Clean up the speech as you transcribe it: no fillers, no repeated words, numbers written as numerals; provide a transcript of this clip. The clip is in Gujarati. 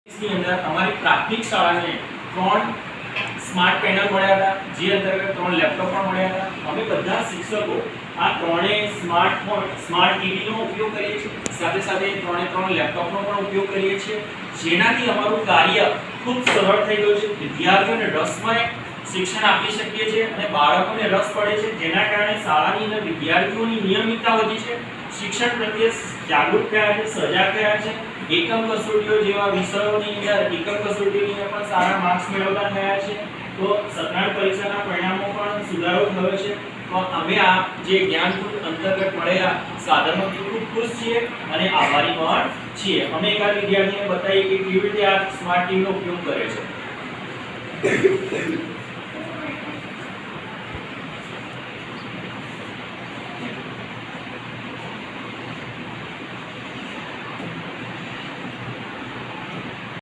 ની અંદર અમારી પ્રાથમિક શાળાને 3 સ્માર્ટ પેનલ મળ્યા હતા, જે અંતર્ગત 3 લેપટોપ પણ મળ્યા હતા। અમે બધા શિક્ષકો આ ત્રણેય સ્માર્ટ ટીવીનો ઉપયોગ કરીએ છીએ, સાથે સાથે 3 લેપટોપનો પણ ઉપયોગ કરીએ છીએ, જેનાથી અમારું કાર્ય ખૂબ સરળ થઈ ગયું છે। વિદ્યાર્થીઓને રસમય શિક્ષણ આપી શકીએ છીએ અને બાળકોને રસ પડે છે, જેના કારણે શાળાની અંદર વિદ્યાર્થીઓની નિયમિતતા વધી છે, શિક્ષણ પ્રત્યે જાગૃત થયા છે, સજાગ થયા છે। એકમ કસોટીઓ જેવા વિષયોની અંદર એકમ કસોટીની અંદર પણ સારા માર્ક્સ મેળવતા થયા છે। તો સત્રાંત પરીક્ષાના પરિણામો પણ સુધારો થયો છે। તો અમે આ જે જ્ઞાનકુંજ અંતર્ગત મળેલા સાધનોથી ખૂબ ખુશ છીએ અને આભારી પણ છીએ। અમે એકાદ વિદ્યાર્થીને બતાવીએ કે કેવી રીતે આ સ્માર્ટ ટીવીનો ઉપયોગ કરે છે।